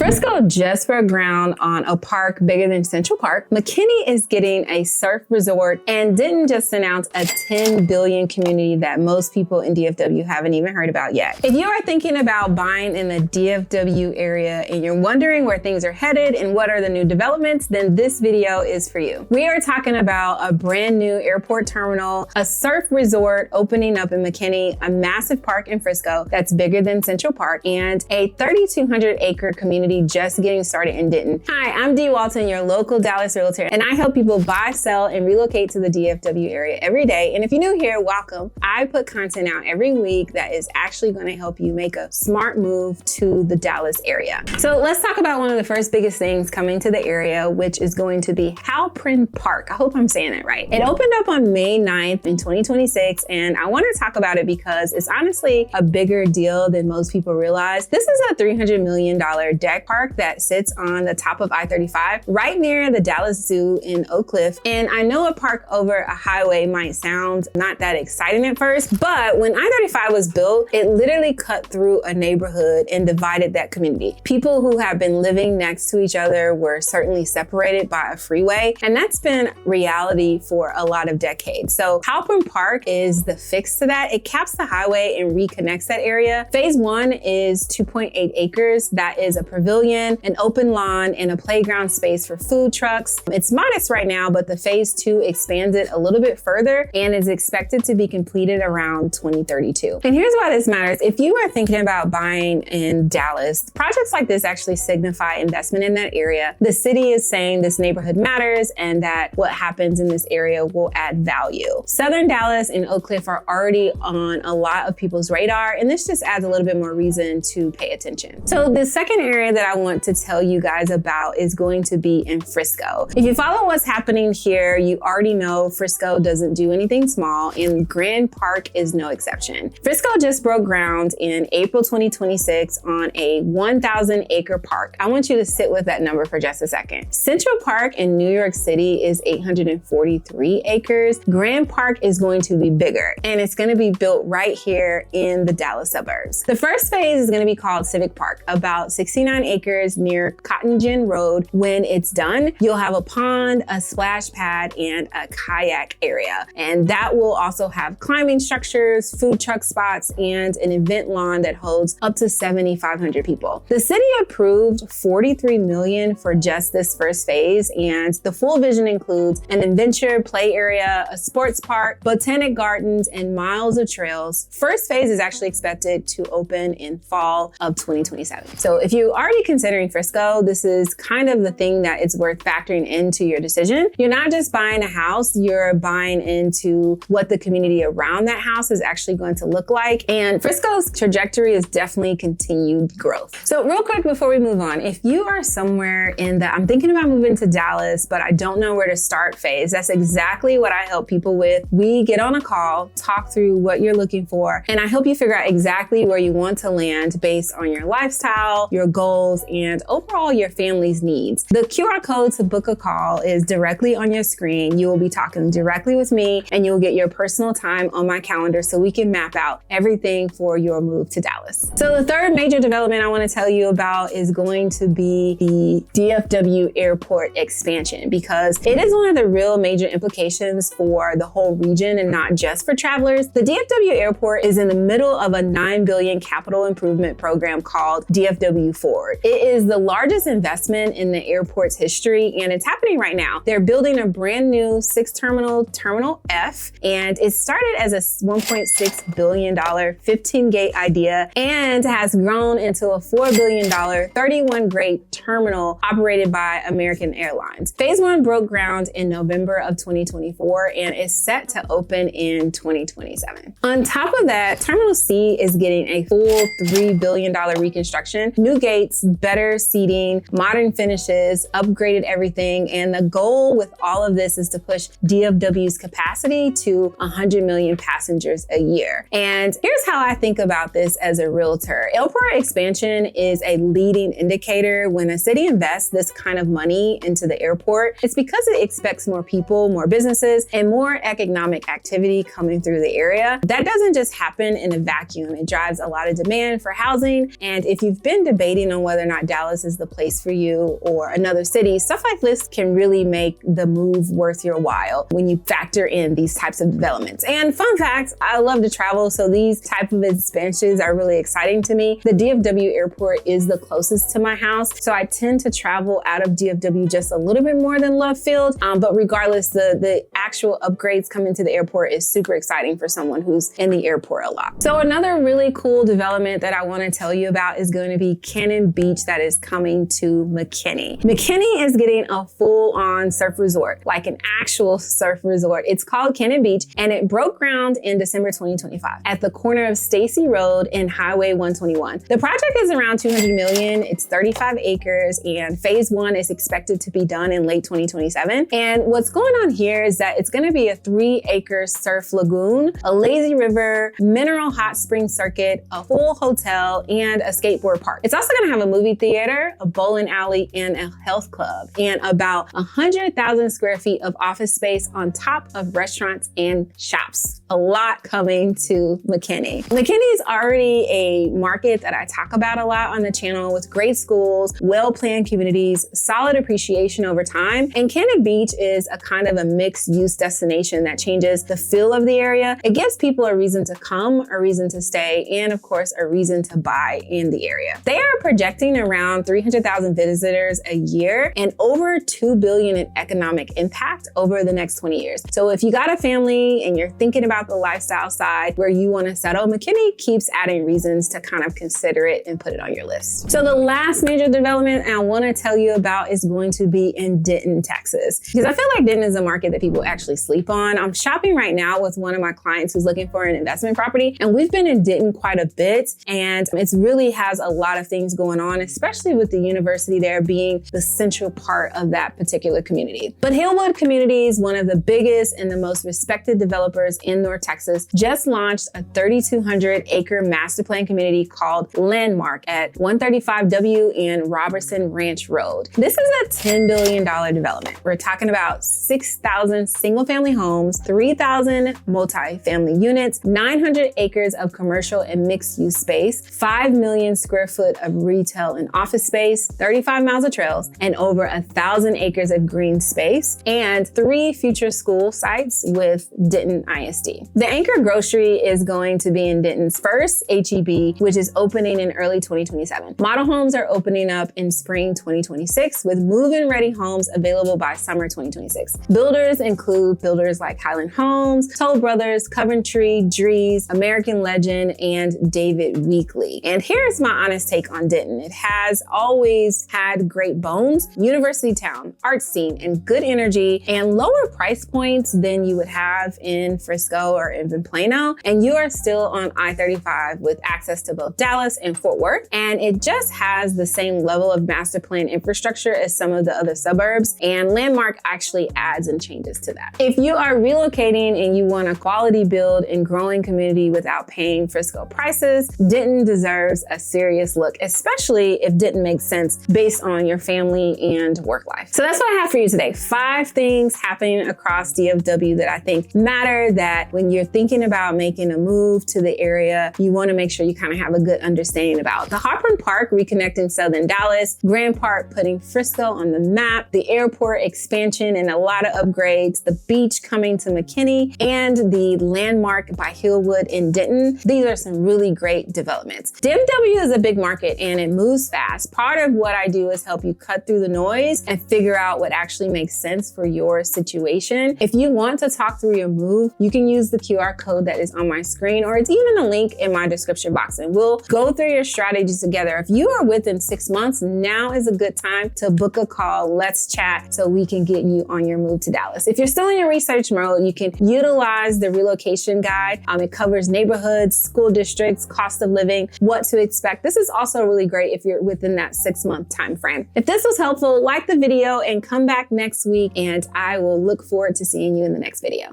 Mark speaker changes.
Speaker 1: Frisco just broke ground on a park bigger than Central Park. McKinney is getting a surf resort, and Denton just announced a $10 billion community that most people in DFW haven't even heard about yet. If you are thinking about buying in the DFW area and you're wondering where things are headed and what are the new developments, then this video is for you. We are talking about a brand new airport terminal, a surf resort opening up in McKinney, a massive park in Frisco that's bigger than Central Park, and a 3,200 acre community just getting started in Denton. Hi, I'm Dee Walton, your local Dallas realtor, and I help people buy, sell, and relocate to the DFW area every day. And if you're new here, welcome. I put content out every week that is actually going to help you make a smart move to the Dallas area. So let's talk about one of the first biggest things coming to the area, which is going to be Halperin Park. I hope I'm saying it right. It opened up on May 9th in 2026, and I want to talk about it because it's honestly a bigger deal than most people realize. This is a $300 million deck park that sits on the top of I-35 right near the Dallas Zoo in Oak Cliff. And I know a park over a highway might sound not that exciting at first, but when I-35 was built, it literally cut through a neighborhood and divided that community. People who have been living next to each other were certainly separated by a freeway, and that's been reality for a lot of decades. So Halperin Park is the fix to that. It caps the highway and reconnects that area. Phase 1 is 2.8 acres. That is a pavilion, an open lawn, and a playground space for food trucks. It's modest right now, but the phase 2 expands it a little bit further and is expected to be completed around 2032. And here's why this matters. If you are thinking about buying in Dallas, projects like this actually signify investment in that area. The city is saying this neighborhood matters and that what happens in this area will add value. Southern Dallas and Oak Cliff are already on a lot of people's radar, and this just adds a little bit more reason to pay attention. So the second area that I want to tell you guys about is going to be in Frisco. If you follow what's happening here, you already know Frisco doesn't do anything small, and Grand Park is no exception. Frisco just broke ground in April 2026 on a 1,000 acre park. I want you to sit with that number for just a second. Central Park in New York City is 843 acres. Grand Park is going to be bigger, and it's going to be built right here in the Dallas suburbs. The first phase is going to be called Civic Park, about 69 acres near Cotton Gin Road. When it's done, you'll have a pond, a splash pad, and a kayak area. And that will also have climbing structures, food truck spots, and an event lawn that holds up to 7,500 people. The city approved $43 million for just this first phase, and the full vision includes an adventure play area, a sports park, botanic gardens, and miles of trails. First phase is actually expected to open in fall of 2027. So if you're already considering Frisco, this is kind of the thing that it's worth factoring into your decision. You're not just buying a house, you're buying into what the community around that house is actually going to look like. And Frisco's trajectory is definitely continued growth. So real quick before we move on, if you are somewhere in the I'm thinking about moving to Dallas, but I don't know where to start phase, that's exactly what I help people with. We get on a call, talk through what you're looking for, and I help you figure out exactly where you want to land based on your lifestyle, your goals, and overall your family's needs. The QR code to book a call is directly on your screen. You will be talking directly with me, and you'll get your personal time on my calendar so we can map out everything for your move to Dallas. So the third major development I want to tell you about is going to be the DFW Airport expansion, because it is one of the real major implications for the whole region and not just for travelers. The DFW Airport is in the middle of a $9 billion capital improvement program called DFW Forward. It is the largest investment in the airport's history, and it's happening right now. They're building a brand new 6-terminal Terminal F, and it started as a $1.6 billion 15-gate idea and has grown into a $4 billion 31-gate terminal operated by American Airlines. Phase 1 broke ground in November of 2024 and is set to open in 2027. On top of that, Terminal C is getting a full $3 billion reconstruction, new gates, better seating, modern finishes, upgraded everything, and the goal with all of this is to push DFW's capacity to 100 million passengers a year. And here's how I think about this as a realtor. Airport expansion is a leading indicator. When a city invests this kind of money into the airport, it's because it expects more people, more businesses, and more economic activity coming through the area. That doesn't just happen in a vacuum. It drives a lot of demand for housing. And if you've been debating on whether whether or not Dallas is the place for you or another city, stuff like this can really make the move worth your while when you factor in these types of developments. And fun fact, I love to travel, so these type of expansions are really exciting to me. The DFW Airport is the closest to my house, so I tend to travel out of DFW just a little bit more than left field. But regardless, the actual upgrades coming to the airport is super exciting for someone who's in the airport a lot. So another really cool development that I want to tell you about is going to be Cannon Beach that is coming to McKinney. McKinney is getting a full-on surf resort, like an actual surf resort. It's called Cannon Beach, and it broke ground in December 2025 at the corner of Stacy Road and Highway 121. The project is around $200 million. It's 35 acres, and phase 1 is expected to be done in late 2027. And what's going on here is that it's going to be a 3-acre surf lagoon, a lazy river, mineral hot spring circuit, a full hotel, and a skateboard park. It's also going to have a movie theater, a bowling alley, and a health club, and about 100,000 square feet of office space on top of restaurants and shops. A lot coming to McKinney. McKinney is already a market that I talk about a lot on the channel, with great schools, well-planned communities, solid appreciation over time. And Cannon Beach is a kind of a mixed-use destination that changes the feel of the area. It gives people a reason to come, a reason to stay, and of course, a reason to buy in the area. They are projecting around 300,000 visitors a year and over $2 billion in economic impact over the next 20 years. So if you got a family and you're thinking about the lifestyle side where you want to settle, McKinney keeps adding reasons to kind of consider it and put it on your list. So the last major development I want to tell you about is going to be in Denton, Texas, because I feel like Denton is a market that people actually sleep on. I'm shopping right now with one of my clients who's looking for an investment property, and we've been in Denton quite a bit, and it really has a lot of things going on, especially with the university there being the central part of that particular community. But Hillwood Communities, one of the biggest and the most respected developers in North Texas, just launched a 3,200-acre master plan community called Landmark at 135 W and Robertson Ranch Road. This is a $10 billion development. We're talking about 6,000 single-family homes, 3,000 multi-family units, 900 acres of commercial and mixed-use space, 5 million square foot of retail and office space, 35 miles of trails, and over 1,000 acres of green space, and 3 future school sites with Denton ISD. The anchor grocery is going to be in Denton's first HEB, which is opening in early 2027. Model homes are opening up in spring 2026, with move-in ready homes available by summer 2026. Builders include builders like Highland Homes, Toll Brothers, Coventry, Drees, American Legend, and David Weekley. And here's my honest take on Denton. It has always had great bones, university town, art scene, and good energy, and lower price points than you would have in Frisco or even Plano. And you are still on I-35 with access to both Dallas and Fort Worth. And it just has the same level of master plan infrastructure as some of the other suburbs. And Landmark actually adds and changes to that. If you are relocating and you want a quality build and growing community without paying Frisco prices, Denton deserves a serious look, especially if Denton makes sense based on your family and work life. So that's what I have for you today. 5 things happening across DFW that I think matter, that when you're thinking about making a move to the area, you want to make sure you kind of have a good understanding about. The Halperin Park reconnecting Southern Dallas, Grand Park putting Frisco on the map, the airport expansion and a lot of upgrades, the beach coming to McKinney, and the Landmark by Hillwood in Denton. These are some really great developments. DFW is a big market and it moves fast. Part of what I do is help you cut through the noise and figure out what actually makes sense for your situation. If you want to talk through your move, you can use the QR code that is on my screen, or it's even a link in my description box, and we'll go through your strategies together. If you are within 6 months, now is a good time to book a call. Let's chat so we can get you on your move to Dallas. If you're still in your research mode, you can utilize the relocation guide. It covers neighborhoods, school districts, cost of living, what to expect. This is also really great if you're within that 6-month time frame. If this was helpful, like the video and come back next week, and I will look forward to seeing you in the next video.